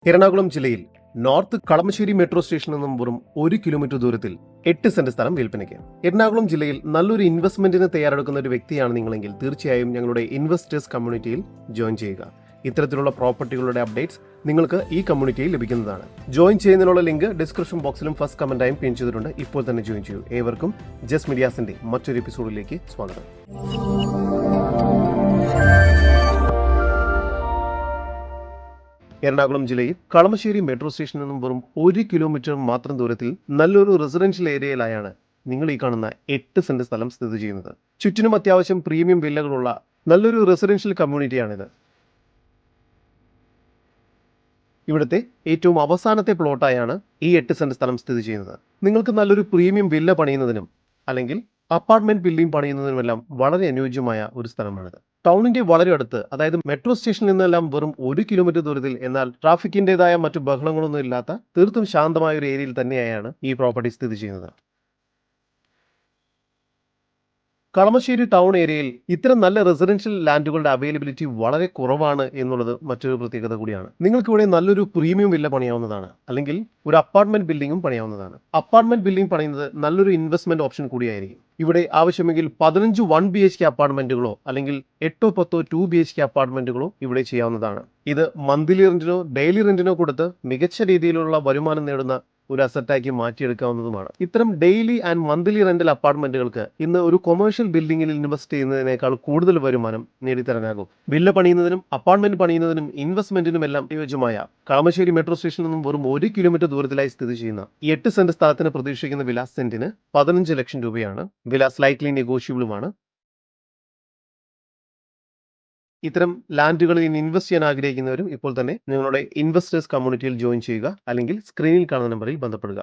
എറണാകുളം ജില്ലയിൽ north Kalamassery metro സ്റ്റേഷനിൽ നിന്നും വെറും 1 കിലോമീറ്റർ ദൂരത്തിൽ 8 സെന്റ് സ്ഥലം വിൽപ്പനയ്ക്ക്. എറണാകുളം ജില്ലയിൽ നല്ലൊരു ഇൻവെസ്റ്റ്മെന്റിന് തയ്യാറെടുക്കുന്ന ഒരു വ്യക്തിയാണ് നിങ്ങളെങ്കിൽ തീർച്ചയായും ഞങ്ങളുടെ ഇൻവെസ്റ്റേഴ്സ് കമ്മ്യൂണിറ്റിയിൽ ജോയിൻ ചെയ്യുക. ഇത്തരത്തിലുള്ള പ്രോപ്പർട്ടികളുടെ അപ്ഡേറ്റ്സ് നിങ്ങൾക്ക് ഈ കമ്മ്യൂണിറ്റിയിൽ ലഭിക്കുന്നതാണ്. ജോയിൻ ചെയ്യുന്നതിനുള്ള ലിങ്ക് ഡിസ്ക്രിപ്ഷൻ ബോക്സിലും ഫസ്റ്റ് കമന്റായും പിൻ ചെയ്തിട്ടുണ്ട്. ഇപ്പോൾ തന്നെ ജോയിൻ ചെയ്യൂ. ഏവർക്കും ജസ്റ്റ് മീഡിയാസിന്റെ മറ്റൊരു എപ്പിസോഡിലേക്ക് സ്വാഗതം. എറണാകുളം ജില്ലയിൽ കളമശ്ശേരി മെട്രോ സ്റ്റേഷനിൽ നിന്നും വെറും 1 കിലോമീറ്റർ മാത്രം ദൂരത്തിൽ നല്ലൊരു റെസിഡൻഷ്യൽ ഏരിയയിലായാണ് നിങ്ങൾ ഈ കാണുന്ന 8 സെന്റ് സ്ഥലം സ്ഥിതി ചെയ്യുന്നത്. ചുറ്റിനും അത്യാവശ്യം പ്രീമിയം വില്ലകളുള്ള നല്ലൊരു റെസിഡൻഷ്യൽ കമ്മ്യൂണിറ്റിയാണിത്. ഇവിടുത്തെ ഏറ്റവും അവസാനത്തെ പ്ലോട്ടായാണ് ഈ 8 സെന്റ് സ്ഥലം സ്ഥിതി ചെയ്യുന്നത്. നിങ്ങൾക്ക് നല്ലൊരു പ്രീമിയം വില്ല പണിയുന്നതിനും അല്ലെങ്കിൽ അപ്പാർട്ട്മെന്റ് ബിൽഡിംഗ് പണിയുന്നതിനുമെല്ലാം വളരെ അനുയോജ്യമായ ഒരു സ്ഥലമാണിത്. ടൗണിന്റെ വളരെ അടുത്ത്, അതായത് മെട്രോ സ്റ്റേഷനിൽ നിന്നെല്ലാം വെറും 1 കിലോമീറ്റർ ദൂരത്തിൽ, എന്നാൽ ട്രാഫിക്കിന്റേതായ മറ്റു ബഹളങ്ങളൊന്നും ഇല്ലാത്ത തീർത്തും ശാന്തമായ ഒരു ഏരിയയിൽ തന്നെയാണ് ഈ പ്രോപ്പർട്ടി സ്ഥിതി ചെയ്യുന്നത്. കളമശ്ശേരി ടൗൺ ഏരിയയിൽ ഇത്തരം നല്ല റെസിഡൻഷ്യൽ ലാൻഡുകളുടെ അവൈലബിലിറ്റി വളരെ കുറവാണ് എന്നുള്ളത് മറ്റൊരു പ്രത്യേകത കൂടിയാണ്. നിങ്ങൾക്ക് ഇവിടെ നല്ലൊരു പ്രീമിയം വില്ല പണിയാവുന്നതാണ്, അല്ലെങ്കിൽ ഒരു അപ്പാർട്ട്മെന്റ് ബിൽഡിംഗും പണിയാവുന്നതാണ്. അപ്പാർട്ട്മെന്റ് ബിൽഡിംഗ് പണിയുന്നത് നല്ലൊരു ഇൻവെസ്റ്റ്മെന്റ് ഓപ്ഷൻ കൂടിയായിരിക്കും. ഇവിടെ ആവശ്യമെങ്കിൽ 15 1 BHK അപ്പാർട്ട്മെന്റുകളോ അല്ലെങ്കിൽ 8 10 2 BHK അപ്പാർട്ട്മെന്റുകളോ ഇവിടെ ചെയ്യാവുന്നതാണ്. ഇത് മന്ത്ലി റെന്റിനോ ഡെയിലി റെന്റിനോ കൊടുത്ത് മികച്ച രീതിയിലുള്ള വരുമാനം നേടുന്ന ഒരു അസറ്റാക്കി മാറ്റിയെടുക്കാവുന്നതുമാണ്. ഇത്തരം ഡെയിലി ആൻഡ് മന്ത്ലി റെന്റൽ അപ്പാർട്ട്മെന്റുകൾക്ക് ഇന്ന് ഒരു കൊമേഴ്ഷ്യൽ ബിൽഡിംഗിൽ ഇൻവെസ്റ്റ് ചെയ്യുന്നതിനേക്കാൾ കൂടുതൽ വരുമാനം നേടിത്തരാനാകും. വില്ല പണിയുന്നതിനും അപ്പാർട്ട്മെന്റ് പണിയുന്നതിനും ഇൻവെസ്റ്റ്മെന്റിനുമെല്ലാം അനുയോജ്യമായ കളമശ്ശേരി മെട്രോ സ്റ്റേഷനിൽ നിന്നും വെറും 1 കിലോമീറ്റർ ദൂരത്തിലായി സ്ഥിതി ചെയ്യുന്ന ഈ 8 സെന്റ് സ്ഥലത്തിന് പ്രതീക്ഷിക്കുന്ന വില സെന്റിന് 15 ലക്ഷം രൂപയാണ്. വില സ്ലൈറ്റ്ലി നെഗോഷ്യബിളുമാണ്. ഇത്തരം ലാൻഡുകളിൽ ഇൻവെസ്റ്റ് ചെയ്യാൻ ആഗ്രഹിക്കുന്നവരും ഇപ്പോൾ തന്നെ നിങ്ങളുടെ ഇൻവെസ്റ്റേഴ്സ് കമ്മ്യൂണിറ്റിയിൽ ജോയിൻ ചെയ്യുക, അല്ലെങ്കിൽ സ്ക്രീനിൽ കാണുന്ന നമ്പറിൽ ബന്ധപ്പെടുക.